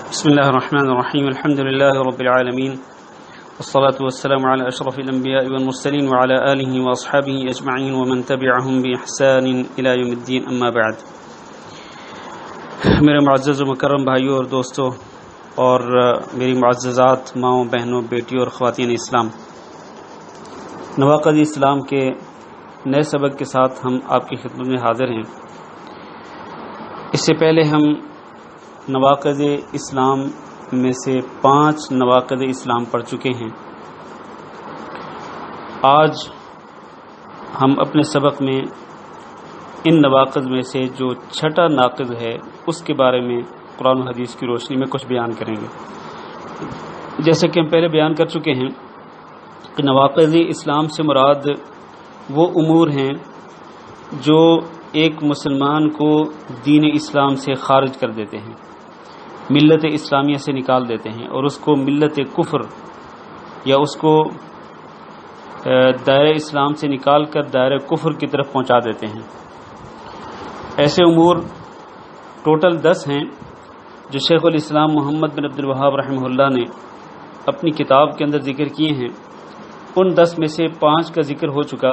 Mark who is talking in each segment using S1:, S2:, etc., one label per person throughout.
S1: بسم الله الرحمن الرحيم الحمد لله رب العالمين والصلاة والسلام على أشرف الأنبياء والمرسلين وعلى آله وأصحابه أجمعين ومن تبعهم بإحسان إلى يوم الدين أما بعد. میرے معزز و مکرم بھائیوں اور دوستوں اور میری معززات ماؤں بہنوں بیٹیوں اور خواتین اسلام، نواقض اسلام کے نئے سبق کے ساتھ ہم آپ کی خدمت میں حاضر ہیں. اس سے پہلے ہم نواقض اسلام میں سے 5 نواقض اسلام پڑھ چکے ہیں. آج ہم اپنے سبق میں ان نواقض میں سے جو 6واں ناقض ہے اس کے بارے میں قرآن و حدیث کی روشنی میں کچھ بیان کریں گے. جیسے کہ ہم پہلے بیان کر چکے ہیں کہ نواقض اسلام سے مراد وہ امور ہیں جو ایک مسلمان کو دین اسلام سے خارج کر دیتے ہیں، ملت اسلامیہ سے نکال دیتے ہیں اور اس کو ملت کفر یا اس کو دائرہ اسلام سے نکال کر دائرہ کفر کی طرف پہنچا دیتے ہیں. ایسے امور ٹوٹل 10 ہیں جو شیخ الاسلام محمد بن عبد الوہاب رحمہ اللہ نے اپنی کتاب کے اندر ذکر کیے ہیں. ان 10 میں سے 5 کا ذکر ہو چکا.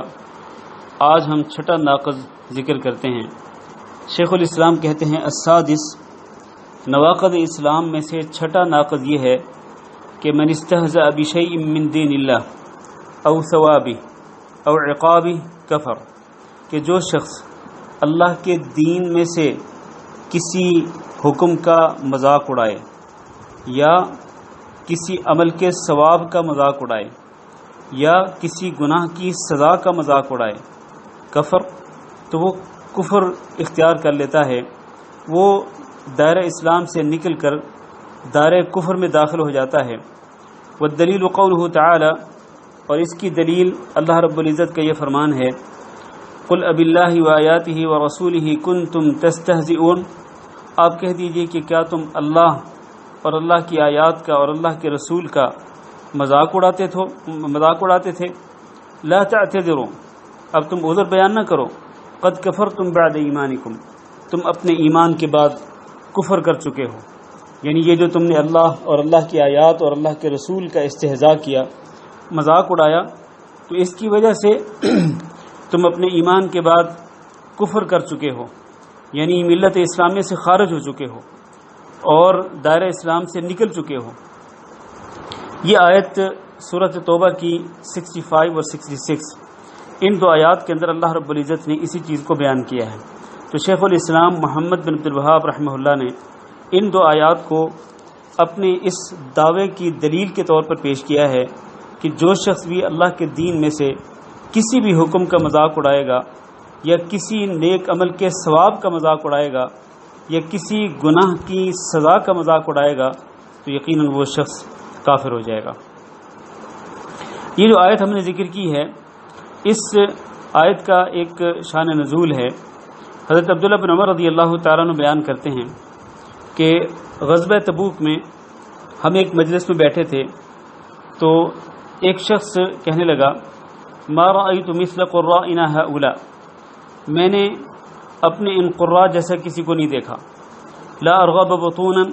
S1: آج ہم 6واں ناقض ذکر کرتے ہیں. شیخ الاسلام کہتے ہیں السادس، نواقض اسلام میں سے 6واں ناقض یہ ہے کہ من استہزأ بشیء من دین اللہ او ثوابہ او عقابہ کفر، کہ جو شخص اللہ کے دین میں سے کسی حکم کا مذاق اڑائے یا کسی عمل کے ثواب کا مذاق اڑائے یا کسی گناہ کی سزا کا مذاق اڑائے، کفر، تو وہ کفر اختیار کر لیتا ہے، وہ دائرہ اسلام سے نکل کر دائرہ کفر میں داخل ہو جاتا ہے. والدلیل قولہ تعالی، اور اس کی دلیل اللہ رب العزت کا یہ فرمان ہے قل اب اللہ وآیاتہ ورسولہ کنتم تستہزئون، آپ کہہ دیجئے کہ کیا تم اللہ اور اللہ کی آیات کا اور اللہ کے رسول کا مذاق اڑاتے تھے. لا تعتذروا، اب تم عذر بیان نہ کرو. قد کفرتم بعد ایمانکم، تم اپنے ایمان کے بعد کفر کر چکے ہو. یعنی یہ جو تم نے اللہ اور اللہ کی آیات اور اللہ کے رسول کا استہزاء کیا، مذاق اڑایا، تو اس کی وجہ سے تم اپنے ایمان کے بعد کفر کر چکے ہو، یعنی ملت اسلامیہ سے خارج ہو چکے ہو اور دائرہ اسلام سے نکل چکے ہو. یہ آیت سورۃ توبہ کی 65 اور 66، ان 2 آیات کے اندر اللہ رب العزت نے اسی چیز کو بیان کیا ہے. تو شیخ الاسلام محمد بن عبد الوہاب رحمہ اللہ نے ان 2 آیات کو اپنے اس دعوے کی دلیل کے طور پر پیش کیا ہے کہ جو شخص بھی اللہ کے دین میں سے کسی بھی حکم کا مذاق اڑائے گا یا کسی نیک عمل کے ثواب کا مذاق اڑائے گا یا کسی گناہ کی سزا کا مذاق اڑائے گا تو یقیناً وہ شخص کافر ہو جائے گا. یہ جو آیت ہم نے ذکر کی ہے، اس آیت کا ایک شان نزول ہے. حضرت عبداللہ بن عمر رضی اللہ تعالیٰ عنہ بیان کرتے ہیں کہ غزوہ تبوک میں ہم ایک مجلس میں بیٹھے تھے تو ایک شخص کہنے لگا ما رأیت مثل قرائنا ہؤلاء، میں نے اپنے ان قراء جیسا کسی کو نہیں دیکھا. لا ارغب بطونا،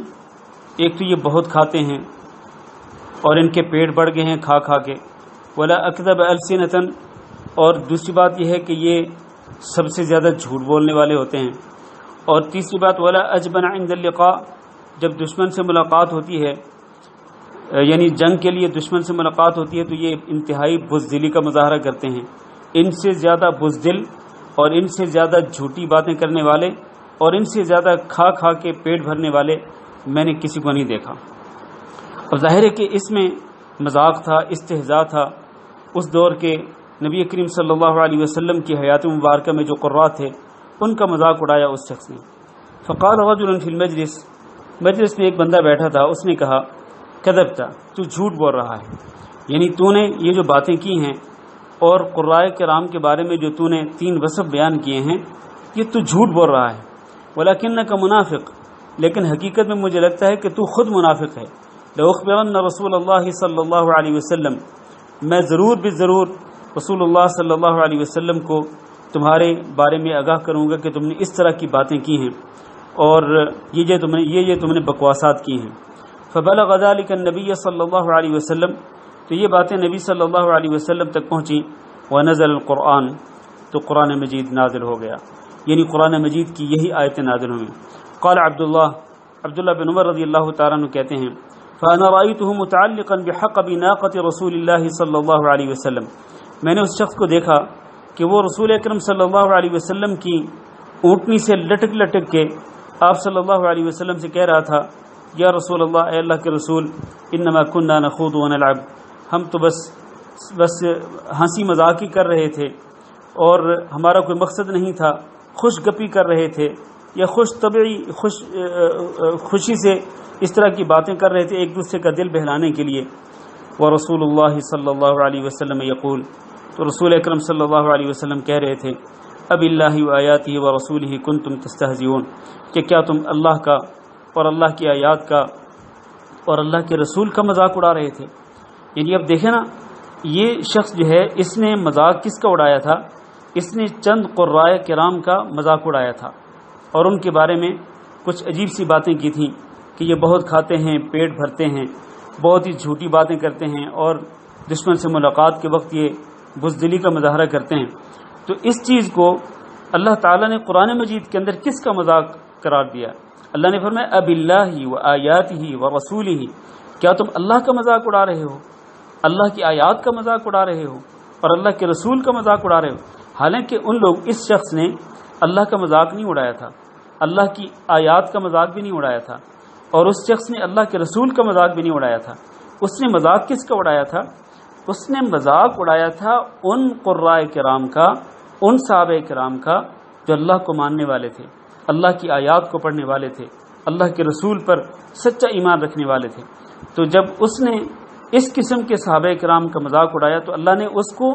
S1: ایک تو یہ بہت کھاتے ہیں اور ان کے پیٹ بڑھ گئے ہیں کھا کھا کے. ولا اکذب السنۃ، اور دوسری بات یہ ہے کہ یہ سب سے زیادہ جھوٹ بولنے والے ہوتے ہیں. اور تیسری بات ولا اجبن عند اللقاء، جب دشمن سے ملاقات ہوتی ہے، یعنی جنگ کے لیے دشمن سے ملاقات ہوتی ہے، تو یہ انتہائی بزدلی کا مظاہرہ کرتے ہیں. ان سے زیادہ بزدل اور ان سے زیادہ جھوٹی باتیں کرنے والے اور ان سے زیادہ کھا کھا کے پیٹ بھرنے والے میں نے کسی کو نہیں دیکھا. اب ظاہر ہے کہ اس میں مذاق تھا، استہزاء تھا. اس دور کے نبی کریم صلی اللہ علیہ وسلم کی حیات مبارکہ میں جو قراء تھے ان کا مذاق اڑایا اس شخص نے. فقال رجل فی المجلس، مجلس میں ایک بندہ بیٹھا تھا، اس نے کہا کذبت، تو جھوٹ بول رہا ہے، یعنی تو نے یہ جو باتیں کی ہیں اور قراء کرام کے بارے میں جو تو نے 3 وصف بیان کیے ہیں یہ تو جھوٹ بول رہا ہے. ولکنک منافق، لیکن حقیقت میں مجھے لگتا ہے کہ تو خود منافق ہے. لأخبرن رسول اللہ صلی اللہ علیہ وسلم، میں ضرور رسول اللہ صلی اللہ علیہ وسلم کو تمہارے بارے میں آگاہ کروں گا کہ تم نے اس طرح کی باتیں کی ہیں اور یہ تم نے بکواسات کی ہیں. فبلغ ذلك النبی صلی اللہ علیہ وسلم، تو یہ باتیں نبی صلی اللہ علیہ وسلم تک پہنچی. ونزل القرآن، تو قرآن مجید نازل ہو گیا، یعنی قرآن مجید کی یہی آیتیں نازل ہوئیں. قال عبداللہ بن عمر رضی اللہ تعالیٰ عنہ کہتے ہیں فأنا رأيته متعلقا بحقب ناقة رسول اللہ صلی اللہ علیہ وسلم، میں نے اس شخص کو دیکھا کہ وہ رسول اکرم صلی اللہ علیہ وسلم کی اونٹنی سے لٹک لٹک کے آپ صلی اللہ علیہ وسلم سے کہہ رہا تھا یا رسول اللہ، اے اللہ کے رسول، انما كنا نخوض ونلعب، ہم تو بس ہنسی مذاق ہی کر رہے تھے اور ہمارا کوئی مقصد نہیں تھا، خوش گپی کر رہے تھے یا خوشی سے اس طرح کی باتیں کر رہے تھے ایک دوسرے کا دل بہلانے کے لیے. ورسول اللہ صلی اللہ علیہ وسلم یقول، تو رسول اکرم صلی اللہ علیہ وسلم کہہ رہے تھے اب اللہ و آیاتہ و رسولہ کنتم تستہزئون، کہ کیا تم اللہ کا اور اللہ کی آیات کا اور اللہ کے رسول کا مذاق اڑا رہے تھے. یعنی اب دیکھیں نا، یہ شخص جو ہے اس نے مذاق کس کا اڑایا تھا؟ اس نے چند قرائے کرام کا مذاق اڑایا تھا اور ان کے بارے میں کچھ عجیب سی باتیں کی تھیں کہ یہ بہت کھاتے ہیں، پیٹ بھرتے ہیں، بہت ہی جھوٹی باتیں کرتے ہیں اور دشمن سے ملاقات کے وقت یہ بزدلی کا مظاہرہ کرتے ہیں. تو اس چیز کو اللہ تعالیٰ نے قرآن مجید کے اندر کس کا مذاق قرار دیا؟ اللہ نے فرمایا اب اللہ و آیاتہ و رسولہ، کیا تم اللہ کا مذاق اڑا رہے ہو، اللہ کی آیات کا مذاق اڑا رہے ہو اور اللہ کے رسول کا مذاق اڑا رہے ہو؟ حالانکہ ان لوگ، اس شخص نے اللہ کا مذاق نہیں اڑایا تھا، اللہ کی آیات کا مذاق بھی نہیں اڑایا تھا، اور اس شخص نے اللہ کے رسول کا مذاق بھی نہیں اڑایا تھا. اس نے مذاق کس کا اڑایا تھا؟ اس نے مذاق اڑایا تھا ان قرائے کرام کا، ان صحابہ کرام کا جو اللہ کو ماننے والے تھے، اللہ کی آیات کو پڑھنے والے تھے، اللہ کے رسول پر سچا ایمان رکھنے والے تھے. تو جب اس نے اس قسم کے صحابہ کرام کا مذاق اڑایا تو اللہ نے اس کو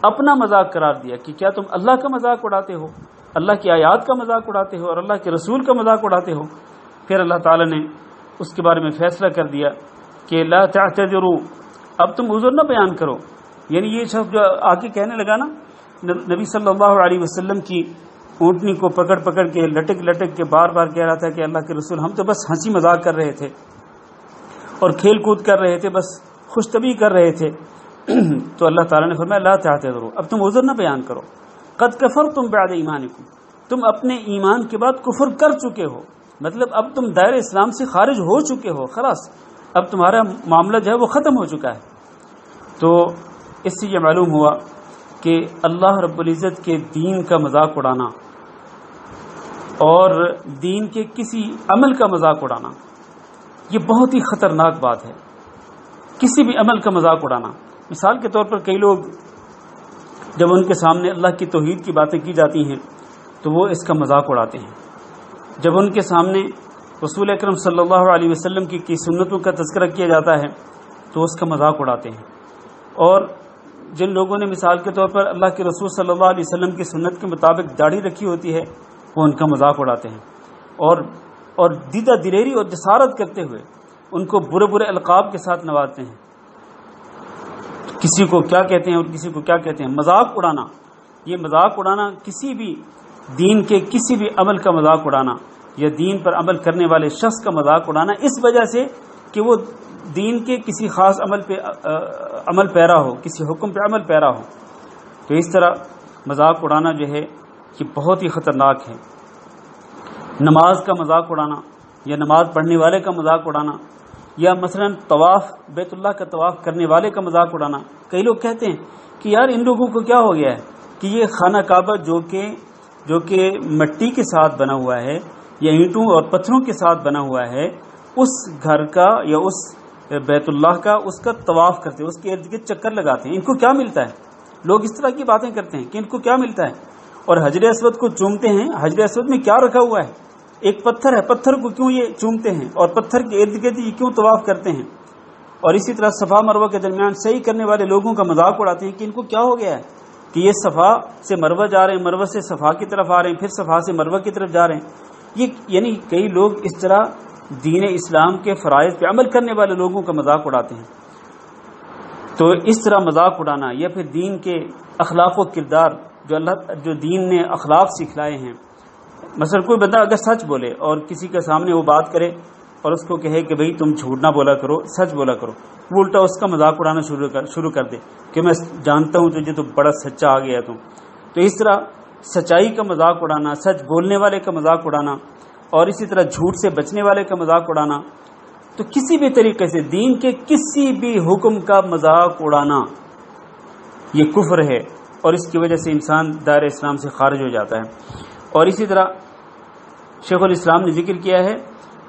S1: اپنا مذاق قرار دیا کہ کیا تم اللہ کا مذاق اڑاتے ہو، اللہ کی آیات کا مذاق اڑاتے ہو اور اللہ کے رسول کا مذاق اڑاتے ہو. پھر اللہ تعالیٰ نے اس کے بارے میں فیصلہ کر دیا کہ لا تعتذروا، اب تم عذر نہ بیان کرو. یعنی یہ شخص جو آ کے کہنے لگا نا نبی صلی اللہ علیہ وسلم کی اونٹنی کو پکڑ پکڑ کے لٹک لٹک کے بار بار کہہ رہا تھا کہ اللہ کے رسول، ہم تو بس ہنسی مذاق کر رہے تھے اور کھیل کود کر رہے تھے، بس خوش طبعی کر رہے تھے. تو اللہ تعالیٰ نے فرمایا لا تعتذروا، اب تم عذر نہ بیان کرو. قد کفرتم بعد ایمانکم، تم اپنے ایمان کے بعد کفر کر چکے ہو، مطلب اب تم دائرہ اسلام سے خارج ہو چکے ہو، خلاص اب تمہارا معاملہ جو ہے وہ ختم ہو چکا ہے. تو اس سے یہ معلوم ہوا کہ اللہ رب العزت کے دین کا مذاق اڑانا اور دین کے کسی عمل کا مذاق اڑانا یہ بہت ہی خطرناک بات ہے. کسی بھی عمل کا مذاق اڑانا، مثال کے طور پر کئی لوگ جب ان کے سامنے اللہ کی توحید کی باتیں کی جاتی ہیں تو وہ اس کا مذاق اڑاتے ہیں. جب ان کے سامنے رسول اکرم صلی اللہ علیہ وسلم کی سنتوں کا تذکرہ کیا جاتا ہے تو اس کا مذاق اڑاتے ہیں. اور جن لوگوں نے مثال کے طور پر اللہ کے رسول صلی اللہ علیہ وسلم کی سنت کے مطابق داڑھی رکھی ہوتی ہے وہ ان کا مذاق اڑاتے ہیں اور دیدہ دلیری اور جسارت کرتے ہوئے ان کو برے برے القاب کے ساتھ نوازتے ہیں. کسی کو کیا کہتے ہیں اور کسی کو کیا کہتے ہیں. مذاق اڑانا، یہ مذاق اڑانا کسی بھی دین کے کسی بھی عمل کا مذاق اڑانا یا دین پر عمل کرنے والے شخص کا مذاق اڑانا اس وجہ سے کہ وہ دین کے کسی خاص عمل پہ عمل پیرا ہو، کسی حکم پہ عمل پیرا ہو. تو اس طرح مذاق اڑانا جو ہے یہ بہت ہی خطرناک ہے. نماز کا مذاق اڑانا یا نماز پڑھنے والے کا مذاق اڑانا یا مثلا طواف بیت اللہ کا طواف کرنے والے کا مذاق اڑانا. کئی لوگ کہتے ہیں کہ یار ان لوگوں کو کیا ہو گیا ہے کہ یہ خانہ کعبہ جو کہ مٹی کے ساتھ بنا ہوا ہے یا اینٹوں اور پتھروں کے ساتھ بنا ہوا ہے، اس گھر کا یا اس بیت اللہ کا اس کا طواف کرتے ہیں، اس کے ارد گرد چکر لگاتے ہیں. ان کو کیا ملتا ہے؟ لوگ اس طرح کی باتیں کرتے ہیں کہ ان کو کیا ملتا ہے. اور حجر اسود کو چومتے ہیں. حجر اسود میں کیا رکھا ہوا ہے؟ ایک پتھر ہے، پتھر کو کیوں یہ چومتے ہیں اور پتھر کے ارد گرد یہ کیوں طواف کرتے ہیں؟ اور اسی طرح صفا مروہ کے درمیان صحیح کرنے والے لوگوں کا مذاق اڑاتے ہیں کہ ان کو کیا ہو گیا ہے کہ یہ صفا سے مروہ جا رہے ہیں، مروہ سے صفا کی طرف آ رہے ہیں، پھر صفا سے مروہ کی طرف جا رہے ہیں. یہ یعنی کئی لوگ اس طرح دین اسلام کے فرائض پہ عمل کرنے والے لوگوں کا مذاق اڑاتے ہیں. تو اس طرح مذاق اڑانا یا پھر دین کے اخلاق و کردار جو دین نے اخلاق سکھلائے ہیں. مثلا کوئی بندہ اگر سچ بولے اور کسی کے سامنے وہ بات کرے اور اس کو کہے کہ بھئی تم جھوٹ نہ بولا کرو، سچ بولا کرو، وہ الٹا اس کا مذاق اڑانا شروع کر دے کہ میں جانتا ہوں تجھے تو بڑا سچا آ گیا تم. تو اس طرح سچائی کا مذاق اڑانا، سچ بولنے والے کا مذاق اڑانا، اور اسی طرح جھوٹ سے بچنے والے کا مذاق اڑانا، تو کسی بھی طریقے سے دین کے کسی بھی حکم کا مذاق اڑانا یہ کفر ہے، اور اس کی وجہ سے انسان دائرہ اسلام سے خارج ہو جاتا ہے. اور اسی طرح شیخ الاسلام نے ذکر کیا ہے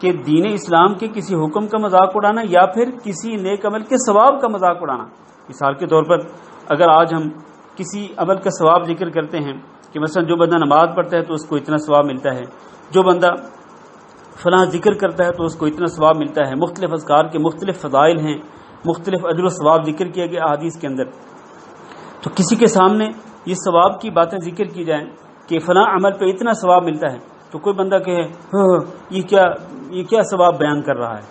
S1: کہ دین اسلام کے کسی حکم کا مذاق اڑانا یا پھر کسی نیک عمل کے ثواب کا مذاق اڑانا. مثال کے طور پر اگر آج ہم کسی عمل کا ثواب ذکر کرتے ہیں کہ مثلا جو بندہ نماز پڑھتا ہے تو اس کو اتنا ثواب ملتا ہے، جو بندہ فلاں ذکر کرتا ہے تو اس کو اتنا ثواب ملتا ہے، مختلف اذکار کے مختلف فضائل ہیں، مختلف اجر و ثواب ذکر کیا گیا احادیث کے اندر. تو کسی کے سامنے یہ ثواب کی باتیں ذکر کی جائیں کہ فلاں عمل پہ اتنا ثواب ملتا ہے، تو کوئی بندہ کہے یہ کیا ثواب بیان کر رہا ہے،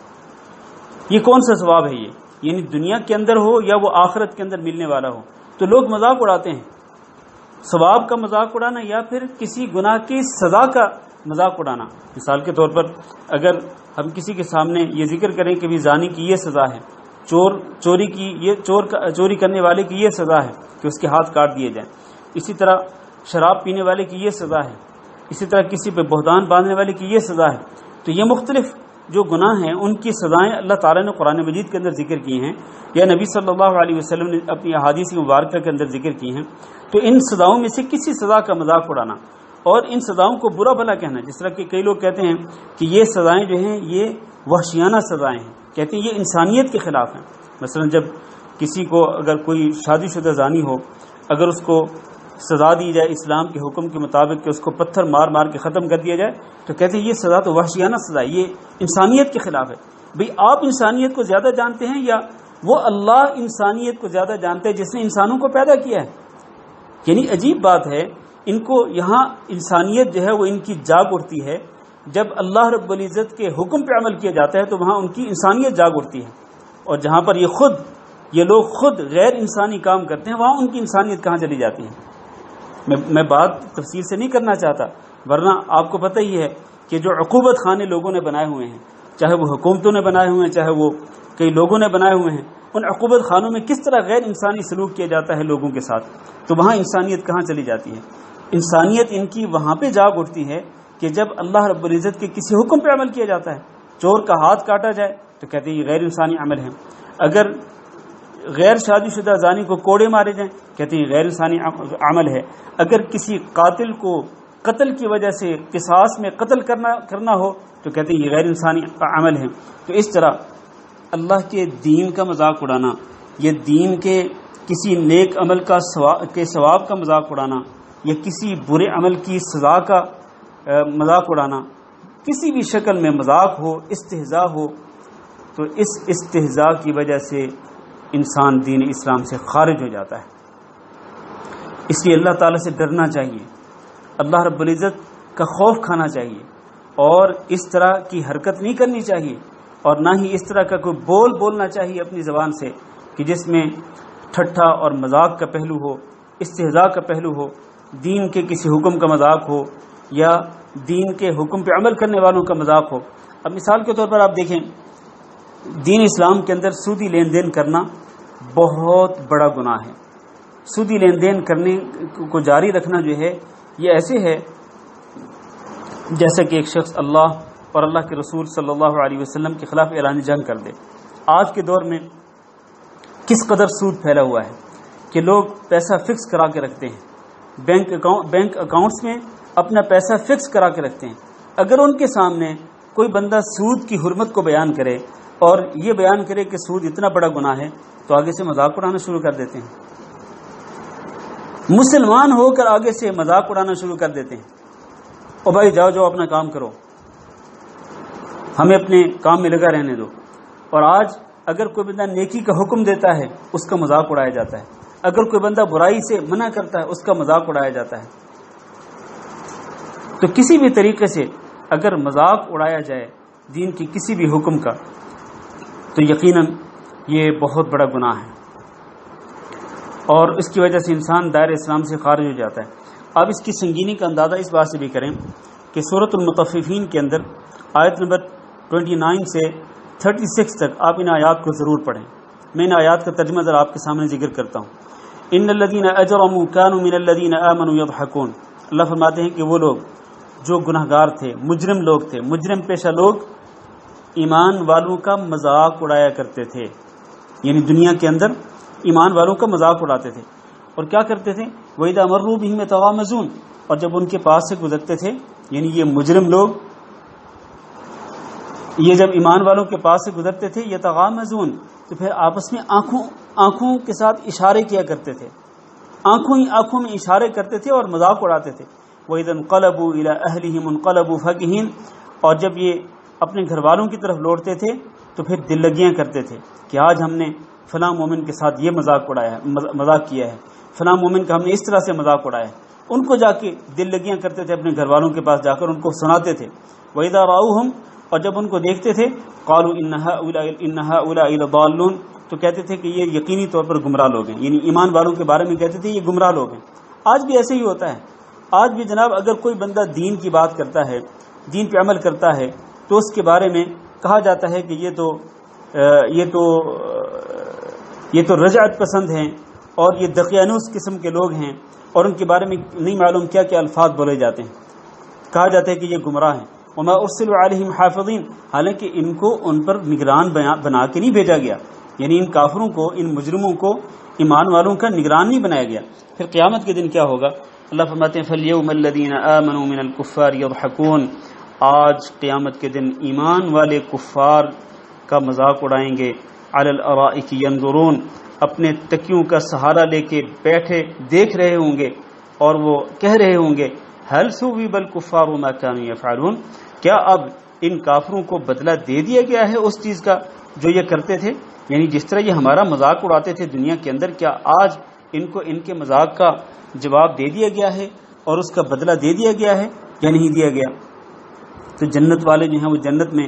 S1: یہ کون سا ثواب ہے، یہ یعنی دنیا کے اندر ہو یا وہ آخرت کے اندر ملنے والا ہو. تو لوگ مذاق اڑاتے ہیں، ثواب کا مذاق اڑانا یا پھر کسی گناہ کی سزا کا مذاق اڑانا. مثال کے طور پر اگر ہم کسی کے سامنے یہ ذکر کریں کہ بھی زانی کی یہ سزا ہے، چوری کرنے والے کی یہ سزا ہے کہ اس کے ہاتھ کاٹ دیے جائیں، اسی طرح شراب پینے والے کی یہ سزا ہے، اسی طرح کسی پہ بہتان باندھنے والے کی یہ سزا ہے. تو یہ مختلف جو گناہ ہیں ان کی سزائیں اللہ تعالیٰ نے قرآن مجید کے اندر ذکر کی ہیں یا نبی صلی اللہ علیہ وسلم نے اپنی احادیث مبارکہ کے اندر ذکر کی ہیں. تو ان سزاؤں میں سے کسی سزا کا مذاق اڑانا اور ان سزاؤں کو برا بھلا کہنا، جس طرح کہ کئی لوگ کہتے ہیں کہ یہ سزائیں جو ہیں یہ وحشیانہ سزائیں ہیں، کہتے ہیں یہ انسانیت کے خلاف ہیں. مثلا جب کسی کو اگر کوئی شادی شدہ زانی ہو، اگر اس کو سزا دی جائے اسلام کے حکم کے مطابق کہ اس کو پتھر مار مار کے ختم کر دیا جائے، تو کہتے ہیں یہ سزا تو وحشیانہ سزا ہے، یہ انسانیت کے خلاف ہے. بھئی آپ انسانیت کو زیادہ جانتے ہیں یا وہ اللہ انسانیت کو زیادہ جانتے ہیں جس نے انسانوں کو پیدا کیا ہے؟ یعنی عجیب بات ہے، ان کو یہاں انسانیت جو ہے وہ ان کی جاگ اٹھتی ہے، جب اللہ رب العزت کے حکم پہ عمل کیا جاتا ہے تو وہاں ان کی انسانیت جاگ اٹھتی ہے، اور جہاں پر یہ لوگ خود غیر انسانی کام کرتے ہیں وہاں ان کی انسانیت کہاں چلی جاتی ہے. میں بات تفصیل سے نہیں کرنا چاہتا، ورنہ آپ کو پتہ ہی ہے کہ جو عقوبت خانے لوگوں نے بنائے ہوئے ہیں، چاہے وہ حکومتوں نے بنائے ہوئے ہیں، چاہے وہ کئی لوگوں نے بنائے ہوئے ہیں، ان عقوبت خانوں میں کس طرح غیر انسانی سلوک کیا جاتا ہے لوگوں کے ساتھ، تو وہاں انسانیت کہاں چلی جاتی ہے. انسانیت ان کی وہاں پہ جاگ اٹھتی ہے کہ جب اللہ رب العزت کے کسی حکم پہ عمل کیا جاتا ہے. چور کا ہاتھ کاٹا جائے تو کہتے ہیں یہ غیر انسانی عمل ہے، اگر غیر شادی شدہ زانی کو کوڑے مارے جائیں کہتے ہیں غیر انسانی عمل ہے، اگر کسی قاتل کو قتل کی وجہ سے قصاص میں قتل کرنا ہو تو کہتے ہیں یہ غیر انسانی عمل ہے. تو اس طرح اللہ کے دین کا مذاق اڑانا، یہ دین کے کسی نیک عمل کے ثواب کا مذاق اڑانا یا کسی برے عمل کی سزا کا مذاق اڑانا، کسی بھی شکل میں مذاق ہو، استہزاء ہو، تو اس استہزاء کی وجہ سے انسان دین اسلام سے خارج ہو جاتا ہے. اس لیے اللہ تعالیٰ سے ڈرنا چاہیے، اللہ رب العزت کا خوف کھانا چاہیے، اور اس طرح کی حرکت نہیں کرنی چاہیے، اور نہ ہی اس طرح کا کوئی بولنا چاہیے اپنی زبان سے کہ جس میں ٹھٹھا اور مذاق کا پہلو ہو، استہزاء کا پہلو ہو، دین کے کسی حکم کا مذاق ہو یا دین کے حکم پہ عمل کرنے والوں کا مذاق ہو. اب مثال کے طور پر آپ دیکھیں، دین اسلام کے اندر سودی لین دین کرنا بہت بڑا گناہ ہے. سودی لین دین کرنے کو جاری رکھنا جو ہے یہ ایسے ہے جیسا کہ ایک شخص اللہ اور اللہ کے رسول صلی اللہ علیہ وسلم کے خلاف اعلان جنگ کر دے. آج کے دور میں کس قدر سود پھیلا ہوا ہے کہ لوگ پیسہ فکس کرا کے رکھتے ہیں، بینک اکاؤنٹس میں اپنا پیسہ فکس کرا کے رکھتے ہیں. اگر ان کے سامنے کوئی بندہ سود کی حرمت کو بیان کرے اور یہ بیان کرے کہ سود اتنا بڑا گناہ ہے تو آگے سے مذاق اڑانا شروع کر دیتے ہیں. مسلمان ہو کر آگے سے مذاق اڑانا شروع کر دیتے ہیں، او بھائی جاؤ اپنا کام کرو، ہمیں اپنے کام میں لگا رہنے دو. اور آج اگر کوئی بندہ نیکی کا حکم دیتا ہے اس کا مذاق اڑایا جاتا ہے، اگر کوئی بندہ برائی سے منع کرتا ہے اس کا مذاق اڑایا جاتا ہے. تو کسی بھی طریقے سے اگر مذاق اڑایا جائے دین کی کسی بھی حکم کا تو یقیناً یہ بہت بڑا گناہ ہے، اور اس کی وجہ سے انسان دائرہ اسلام سے خارج ہو جاتا ہے. اب اس کی سنگینی کا اندازہ اس بات سے بھی کریں کہ سورۃ المطففین کے اندر آیت نمبر 29 سے 36 تک آپ ان آیات کو ضرور پڑھیں. میں ان آیات کا ترجمہ ذرا آپ کے سامنے ذکر کرتا ہوں. ان الذین اجرموا كانوا من الذین آمنوا يضحكون. اللہ فرماتے ہیں کہ وہ لوگ جو گناہ گار تھے، مجرم لوگ تھے، مجرم پیشہ لوگ ایمان والوں کا مذاق اڑایا کرتے تھے. یعنی دنیا کے اندر ایمان والوں کا مذاق اڑاتے تھے. اور کیا کرتے تھے؟ وَإِذَا مَرُّوا بِهِمْ يَتَغَامَزُونَ. اور جب ان کے پاس سے گزرتے تھے، یعنی یہ مجرم لوگ یہ جب ایمان والوں کے پاس سے گزرتے تھے، یتغامزون، تو پھر آپس میں آنکھوں کے ساتھ اشارے کیا کرتے تھے، آنکھوں میں اشارے کرتے تھے اور مذاق اڑاتے تھے. وَإِذَا انقلبوا إِلَىٰ أَهْلِهِمْ انقلبوا فَكِهِينَ. اور جب یہ اپنے گھر والوں کی طرف لوٹتے تھے تو پھر دل لگیاں کرتے تھے کہ آج ہم نے فلاں مومن کے ساتھ یہ مذاق کیا ہے، فلاں مومن کا ہم نے اس طرح سے مذاق اڑایا ہے. ان کو جا کے دل لگیاں کرتے تھے، اپنے گھر والوں کے پاس جا کر ان کو سناتے تھے. وَإِذَا رَأَوْهُمْ. اور جب ان کو دیکھتے تھے، قالوا إِنَّ هَؤُلَاءِ لَضَالُّونَ. تو کہتے تھے کہ یہ یقینی طور پر گمراہ لوگ ہیں. یعنی ایمان والوں کے بارے میں کہتے تھے یہ گمراہ لوگ ہیں. آج بھی ایسے ہی ہوتا ہے. آج بھی جناب اگر کوئی بندہ دین کی بات کرتا ہے، دین پہ عمل کرتا ہے، تو اس کے بارے میں کہا جاتا ہے کہ یہ تو رجعت پسند ہیں اور یہ دقیانوس قسم کے لوگ ہیں، اور ان کے بارے میں نہیں معلوم کیا کیا الفاظ بولے جاتے ہیں. کہا جاتا ہے کہ یہ گمراہ ہیں. وما ارسلوا علیہم حافظین. حالانکہ ان کو ان پر نگران بنا کے نہیں بھیجا گیا. یعنی ان کافروں کو، ان مجرموں کو ایمان والوں کا نگران نہیں بنایا گیا. پھر قیامت کے دن کیا ہوگا؟ اللہ فرماتے ہیں فَالْيَوْمَ الَّذِينَ آمَنُوا مِنَ الْكُفَّارِ يَضْحَكُونَ. آج قیامت کے دن ایمان والے کفار کا مذاق اڑائیں گے. عَلَى الْأَرَائِكِ يَنظُرُونَ. اپنے تکیوں کا سہارا لے کے بیٹھے دیکھ رہے ہوں گے اور وہ کہہ رہے ہوں گے هَلْ ثُوِّبَ الْكُفَّارُ مَا كَانُوا يَفْعَلُونَ. کیا اب ان کافروں کو بدلہ دے دیا گیا ہے اس چیز کا جو یہ کرتے تھے؟ یعنی جس طرح یہ ہمارا مذاق اڑاتے تھے دنیا کے اندر، کیا آج ان کو ان کے مذاق کا جواب دے دیا گیا ہے اور اس کا بدلہ دے دیا گیا ہے یا نہیں دیا گیا؟ تو جنت والے جو ہیں وہ جنت میں،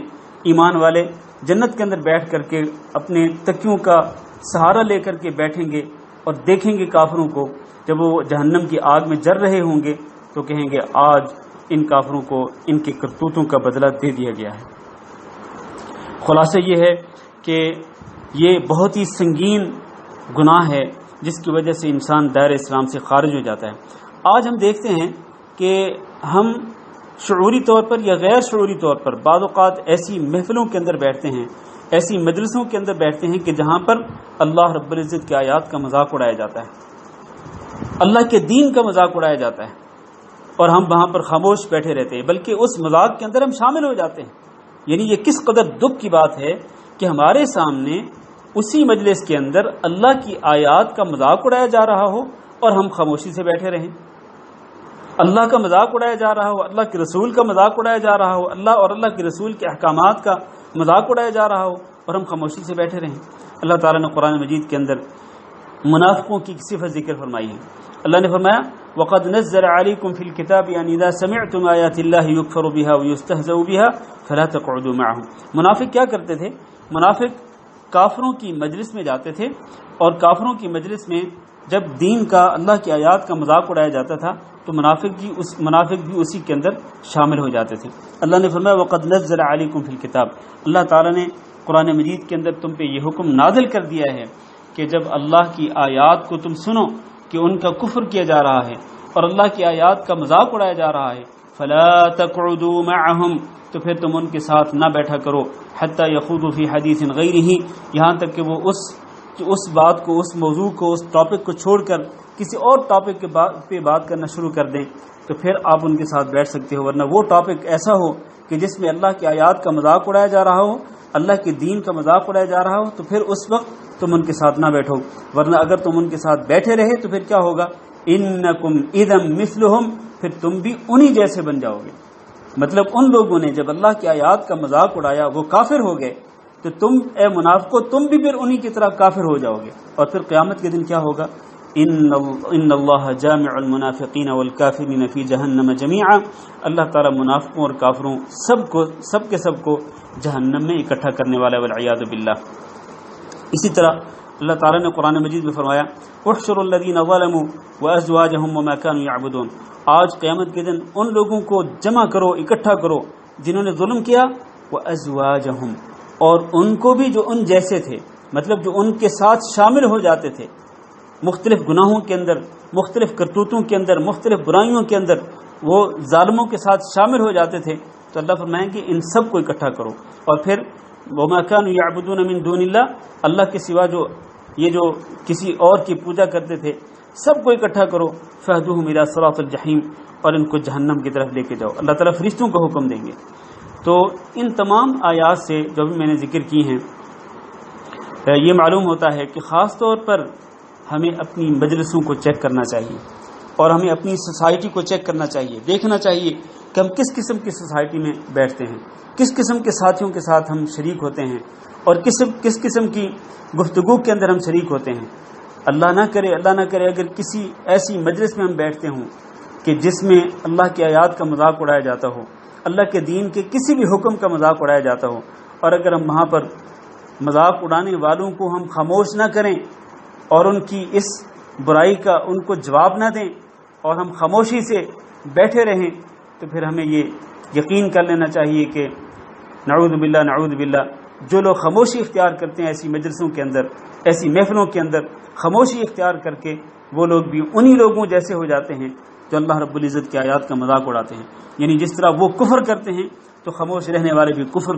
S1: ایمان والے جنت کے اندر بیٹھ کر کے اپنے تکیوں کا سہارا لے کر کے بیٹھیں گے اور دیکھیں گے کافروں کو. جب وہ جہنم کی آگ میں جل رہے ہوں گے تو کہیں گے آج ان کافروں کو ان کے کرتوتوں کا بدلہ دے دیا گیا ہے. خلاصہ یہ ہے کہ یہ بہت ہی سنگین گناہ ہے جس کی وجہ سے انسان دائرہ اسلام سے خارج ہو جاتا ہے. آج ہم دیکھتے ہیں کہ ہم شعوری طور پر یا غیر شعوری طور پر بعض اوقات ایسی محفلوں کے اندر بیٹھتے ہیں، ایسی مجلسوں کے اندر بیٹھتے ہیں کہ جہاں پر اللہ رب العزت کی آیات کا مذاق اڑایا جاتا ہے، اللہ کے دین کا مذاق اڑایا جاتا ہے، اور ہم وہاں پر خاموش بیٹھے رہتے ہیں، بلکہ اس مذاق کے اندر ہم شامل ہو جاتے ہیں. یعنی یہ کس قدر دکھ کی بات ہے کہ ہمارے سامنے اسی مجلس کے اندر اللہ کی آیات کا مذاق اڑایا جا رہا ہو اور ہم خاموشی سے بیٹھے رہیں. اللہ کا مذاق اڑایا جا رہا ہو، اللہ کے رسول کا مذاق اڑایا جا رہا ہو، اللہ اور اللہ کے رسول کے احکامات کا مذاق اڑایا جا رہا ہو اور ہم خاموشی سے بیٹھے رہیں. اللہ تعالیٰ نے قرآن مجید کے اندر منافقوں کی صفت ذکر فرمائی ہے. اللہ نے فرمایا وَقَدْ نَزَّلَ عَلَيْكُمْ فِي الْكِتَابِ أَنْ إِذَا سَمِعْتُمْ آيَاتِ اللَّهِ يُكْفَرُ بِهَا وَيُسْتَهْزَأُ بِهَا فَلَا تَقْعُدُوا مَعَهُمْ. منافق کیا کرتے تھے؟ منافق کافروں کی مجلس میں جاتے تھے اور کافروں کی مجلس میں جب دین کا، اللہ کی آیات کا مذاق اڑایا جاتا تھا تو منافق بھی اسی کے اندر شامل ہو جاتے تھے. اللہ نے فرمایا وَقَدْ نَزَّلَ عَلَيْكُمْ فِي الْكِتَابِ. اللہ تعالیٰ نے قرآن مجید کے اندر تم پہ یہ حکم نازل کر دیا ہے کہ جب اللہ کی آیات کو تم سنو کہ ان کا کفر کیا جا رہا ہے اور اللہ کی آیات کا مذاق اڑایا جا رہا ہے، فَلَا تَقْعُدُوا مَعَهُمْ. تو پھر تم ان کے ساتھ نہ بیٹھا کرو، حَتَّى يَخُوضُوا فِي حَدِيثٍ غَيْرِهِ. یہاں تک کہ وہ اس بات کو، اس موضوع کو، اس ٹاپک کو چھوڑ کر کسی اور ٹاپک پہ بات کرنا شروع کر دیں تو پھر آپ ان کے ساتھ بیٹھ سکتے ہو. ورنہ وہ ٹاپک ایسا ہو کہ جس میں اللہ کی آیات کا مذاق اڑایا جا رہا ہو، اللہ کے دین کا مذاق اڑایا جا رہا ہو، تو پھر اس وقت تم ان کے ساتھ نہ بیٹھو. ورنہ اگر تم ان کے ساتھ بیٹھے رہے تو پھر کیا ہوگا؟ انکم اذا مثلہم. پھر تم بھی انہی جیسے بن جاؤ گے. مطلب ان لوگوں نے جب اللہ کی آیات کا مذاق اڑایا وہ کافر ہو گئے، تو تم اے منافقو تم بھی پھر انہی کی طرح کافر ہو جاؤ گے. اور پھر قیامت کے دن کیا ہوگا؟ ان اللہ جامع المنافقین والکافرین فی جہنم جمیعا. اللہ تعالی منافقوں اور کافروں سب کو جہنم میں اکٹھا کرنے والا ہے، والعیاذ باللہ. اسی طرح اللہ تعالیٰ نے قرآن مجید میں فرمایا احشروا الذین ظلموا وازواجہم وما كانوا یعبدون. آج قیامت کے دن ان لوگوں کو جمع کرو، اکٹھا کرو جنہوں نے ظلم کیا وَأَزْوَاجَهُمْ، اور ان کو بھی جو ان جیسے تھے، مطلب جو ان کے ساتھ شامل ہو جاتے تھے مختلف گناہوں کے اندر، مختلف کرتوتوں کے اندر، مختلف برائیوں کے اندر، وہ ظالموں کے ساتھ شامل ہو جاتے تھے، تو اللہ فرمائیں کہ ان سب کو اکٹھا کرو، اور پھر وَمَا كَانُوا يَعْبُدُونَ مِن دُونِ اللَّهِ، اللہ کے سوا جو کسی اور کی پوجا کرتے تھے، سب کو اکٹھا کرو، فَاهْدُوهُمْ إِلَىٰ صِرَاطِ الْجَحِيمِ، اور ان کو جہنم کی طرف لے کے جاؤ۔ اللہ تعالیٰ فرشتوں کو حکم دیں گے۔ تو ان تمام آیات سے جو بھی میں نے ذکر کی ہیں، یہ معلوم ہوتا ہے کہ خاص طور پر ہمیں اپنی مجلسوں کو چیک کرنا چاہیے، اور ہمیں اپنی سوسائٹی کو چیک کرنا چاہیے، دیکھنا چاہیے کہ ہم کس قسم کی سوسائٹی میں بیٹھتے ہیں، کس قسم کے ساتھیوں کے ساتھ ہم شریک ہوتے ہیں، اور کس قسم کی گفتگو کے اندر ہم شریک ہوتے ہیں۔ اللہ نہ کرے اگر کسی ایسی مجلس میں ہم بیٹھتے ہوں کہ جس میں اللہ کی آیات کا مذاق اڑایا جاتا ہو، اللہ کے دین کے کسی بھی حکم کا مذاق اڑایا جاتا ہو، اور اگر ہم وہاں پر مذاق اڑانے والوں کو ہم خاموش نہ کریں اور ان کی اس برائی کا ان کو جواب نہ دیں، اور ہم خاموشی سے بیٹھے رہیں، تو پھر ہمیں یہ یقین کر لینا چاہیے کہ نعوذ باللہ جو لوگ خاموشی اختیار کرتے ہیں ایسی مجلسوں کے اندر، ایسی محفلوں کے اندر خاموشی اختیار کر کے، وہ لوگ بھی انہی لوگوں جیسے ہو جاتے ہیں جو اللہ رب العزت کی آیات کا مذاق اڑاتے ہیں۔ یعنی جس طرح وہ کفر کرتے ہیں تو خاموش رہنے والے بھی کفر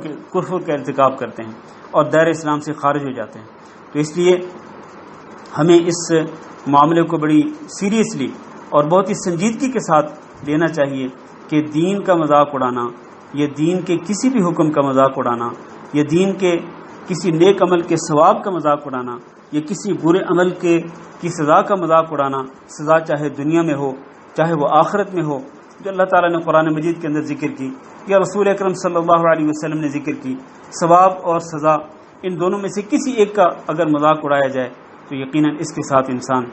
S1: کا ارتکاب کرتے ہیں اور دائرہ اسلام سے خارج ہو جاتے ہیں۔ تو اس لیے ہمیں اس معاملے کو بڑی سیریسلی اور بہت ہی سنجیدگی کے ساتھ لینا چاہیے کہ دین کا مذاق اڑانا، یہ دین کے کسی بھی حکم کا مذاق اڑانا، یہ دین کے کسی نیک عمل کے ثواب کا مذاق اڑانا، یہ کسی برے عمل کی سزا کا مذاق اڑانا، سزا چاہے دنیا میں ہو چاہے وہ آخرت میں ہو، جو اللہ تعالیٰ نے قرآن مجید کے اندر ذکر کی یا رسول اکرم صلی اللہ علیہ وسلم نے ذکر کی، ثواب اور سزا ان دونوں میں سے کسی ایک کا اگر مذاق اڑایا جائے تو یقیناً اس کے ساتھ انسان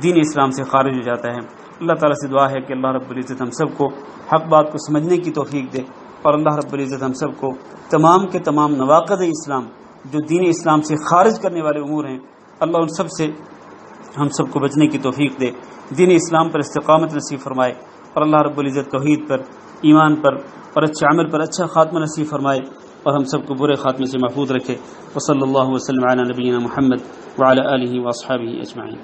S1: دین اسلام سے خارج ہو جاتا ہے۔ اللہ تعالیٰ سے دعا ہے کہ اللہ رب العزت ہم سب کو حق بات کو سمجھنے کی توفیق دے، اور اللہ رب العزت ہم سب کو تمام کے تمام نواقض اسلام جو دین اسلام سے خارج کرنے والے امور ہیں، اللہ ان سب سے ہم سب کو بچنے کی توفیق دے، دین اسلام پر استقامت نصیب فرمائے، اور اللہ رب العزت توحید پر، ایمان پر اور اچھے عمل پر اچھا خاتمہ نصیب فرمائے، اور ہم سب کو برے خاتمے سے محفوظ رکھے۔ وصلی اللہ وسلم علی نبینا محمد وعلی آلہ واصحابہ اجمعین۔